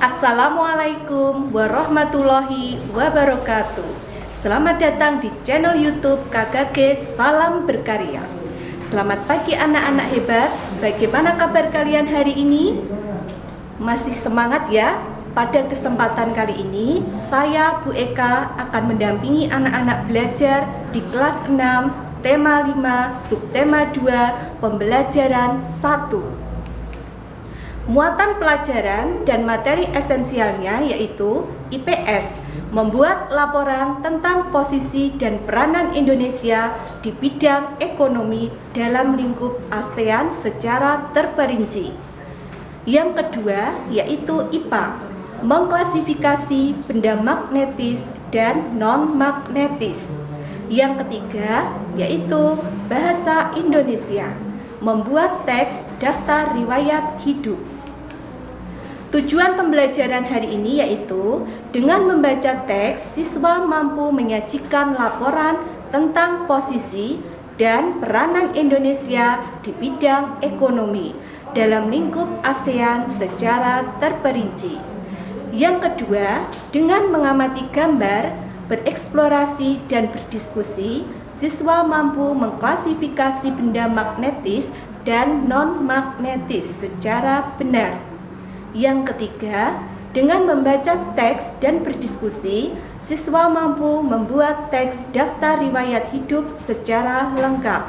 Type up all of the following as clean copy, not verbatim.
Assalamualaikum warahmatullahi wabarakatuh. Selamat datang di channel YouTube KKG Salam Berkarya. Selamat pagi anak-anak hebat. Bagaimana kabar kalian hari ini? Masih semangat ya? Pada kesempatan kali ini, saya Bu Eka akan mendampingi anak-anak belajar di kelas 6, tema 5, subtema 2, pembelajaran 1. Muatan pelajaran dan materi esensialnya yaitu IPS, membuat laporan tentang posisi dan peranan Indonesia di bidang ekonomi dalam lingkup ASEAN secara terperinci. Yang kedua yaitu IPA, mengklasifikasi benda magnetis dan non-magnetis. Yang ketiga yaitu bahasa Indonesia, membuat teks daftar riwayat hidup. Tujuan pembelajaran hari ini yaitu dengan membaca teks, siswa mampu menyajikan laporan tentang posisi dan peranan Indonesia di bidang ekonomi dalam lingkup ASEAN secara terperinci. Yang kedua, dengan mengamati gambar, bereksplorasi dan berdiskusi, siswa mampu mengklasifikasi benda magnetis dan non-magnetis secara benar. Yang ketiga, dengan membaca teks dan berdiskusi, siswa mampu membuat teks daftar riwayat hidup secara lengkap.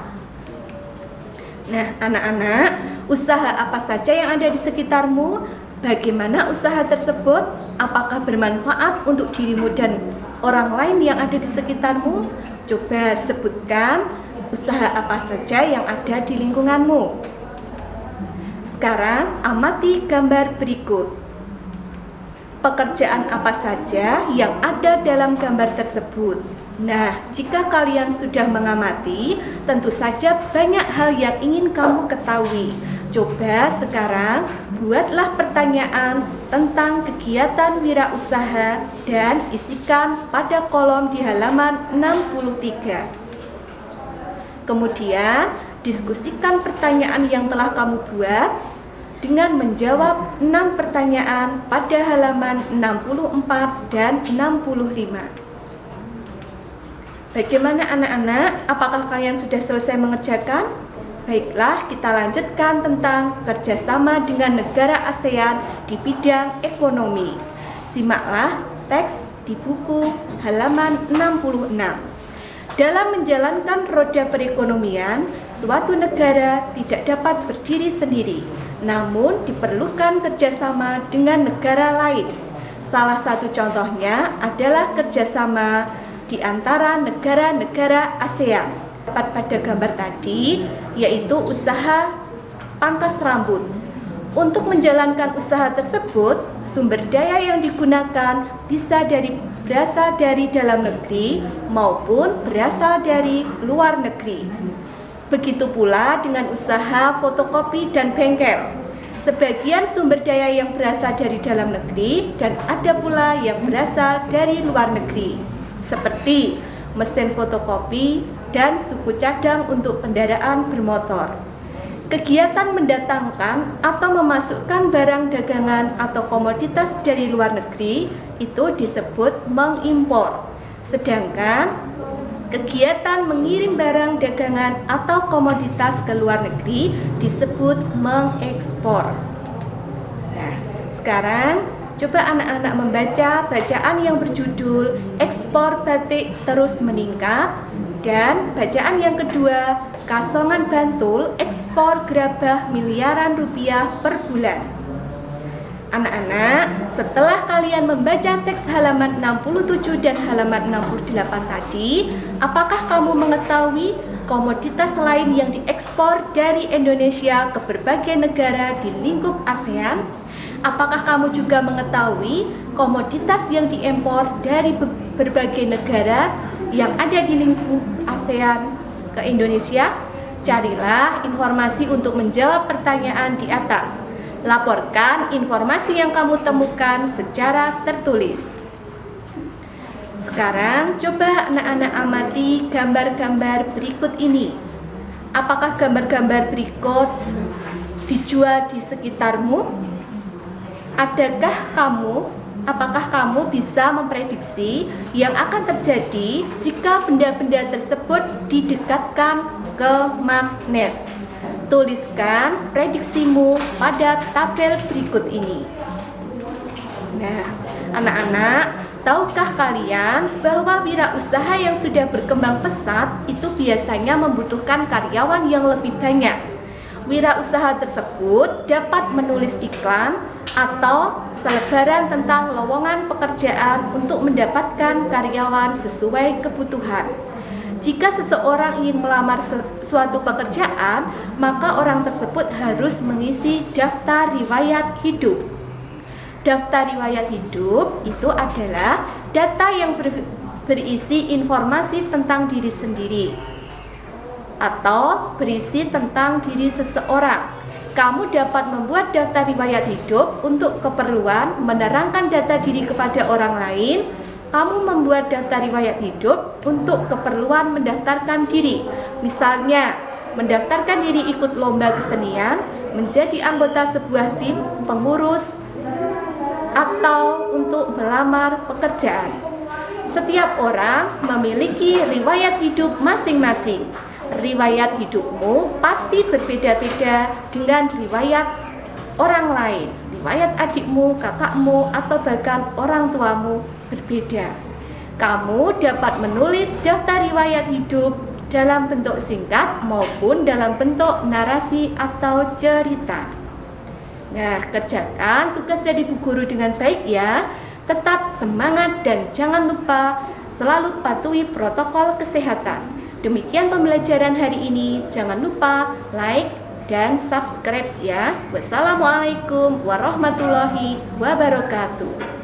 Nah, anak-anak, usaha apa saja yang ada di sekitarmu? Bagaimana usaha tersebut? Apakah bermanfaat untuk dirimu dan orang lain yang ada di sekitarmu? Coba sebutkan usaha apa saja yang ada di lingkunganmu. Sekarang amati gambar berikut. Pekerjaan apa saja yang ada dalam gambar tersebut? Nah, jika kalian sudah mengamati, tentu saja banyak hal yang ingin kamu ketahui. Coba sekarang buatlah pertanyaan tentang kegiatan wirausaha dan isikan pada kolom di halaman 63. Kemudian, diskusikan pertanyaan yang telah kamu buat dengan menjawab 6 pertanyaan pada halaman 64 dan 65. Bagaimana anak-anak? Apakah kalian sudah selesai mengerjakan? Baiklah, kita lanjutkan tentang kerjasama dengan negara ASEAN di bidang ekonomi. Simaklah teks di buku halaman 66. Dalam menjalankan roda perekonomian, suatu negara tidak dapat berdiri sendiri, namun diperlukan kerjasama dengan negara lain. Salah satu contohnya adalah kerjasama di antara negara-negara ASEAN. Dapat pada gambar tadi, yaitu usaha pangkas rambut. Untuk menjalankan usaha tersebut, sumber daya yang digunakan bisa berasal dari dalam negeri maupun berasal dari luar negeri. Begitu pula dengan usaha fotokopi dan bengkel. Sebagian sumber daya yang berasal dari dalam negeri dan ada pula yang berasal dari luar negeri, seperti mesin fotokopi dan suku cadang untuk kendaraan bermotor. Kegiatan mendatangkan atau memasukkan barang dagangan atau komoditas dari luar negeri itu disebut mengimpor. Sedangkan kegiatan mengirim barang dagangan atau komoditas ke luar negeri disebut mengekspor. Nah, sekarang coba anak-anak membaca bacaan yang berjudul Ekspor Batik Terus Meningkat dan bacaan yang kedua Kasongan Bantul ekspor gerabah miliaran rupiah per bulan. Anak-anak, setelah kalian membaca teks halaman 67 dan halaman 68 tadi, apakah kamu mengetahui komoditas lain yang diekspor dari Indonesia ke berbagai negara di lingkup ASEAN? Apakah kamu juga mengetahui komoditas yang diimpor dari berbagai negara yang ada di lingkup ASEAN ke Indonesia? Carilah informasi untuk menjawab pertanyaan di atas. Laporkan informasi yang kamu temukan secara tertulis. Sekarang coba anak-anak amati gambar-gambar berikut ini. Apakah gambar-gambar berikut dijual di sekitarmu? Apakah kamu bisa memprediksi yang akan terjadi jika benda-benda tersebut didekatkan ke magnet? Tuliskan prediksimu pada tabel berikut ini. Nah, anak-anak, tahukah kalian bahwa wirausaha yang sudah berkembang pesat itu biasanya membutuhkan karyawan yang lebih banyak? Wirausaha tersebut dapat menulis iklan atau selebaran tentang lowongan pekerjaan untuk mendapatkan karyawan sesuai kebutuhan. Jika seseorang ingin melamar suatu pekerjaan, maka orang tersebut harus mengisi daftar riwayat hidup. Daftar riwayat hidup itu adalah data yang berisi informasi tentang diri sendiri atau berisi tentang diri seseorang. Kamu dapat membuat daftar riwayat hidup untuk keperluan menerangkan data diri kepada orang lain. Kamu membuat daftar riwayat hidup untuk keperluan mendaftarkan diri. Misalnya, mendaftarkan diri ikut lomba kesenian, menjadi anggota sebuah tim pengurus, atau untuk melamar pekerjaan. Setiap orang memiliki riwayat hidup masing-masing. Riwayat hidupmu pasti berbeda-beda dengan riwayat orang lain. Riwayat adikmu, kakakmu, atau bahkan orang tuamu berbeda. Kamu dapat menulis daftar riwayat hidup dalam bentuk singkat maupun dalam bentuk narasi atau cerita. Nah, kerjakan tugas dari Bu Guru dengan baik ya. Tetap semangat dan jangan lupa selalu patuhi protokol kesehatan. Demikian pembelajaran hari ini. Jangan lupa like dan subscribe ya. Wassalamualaikum warahmatullahi wabarakatuh.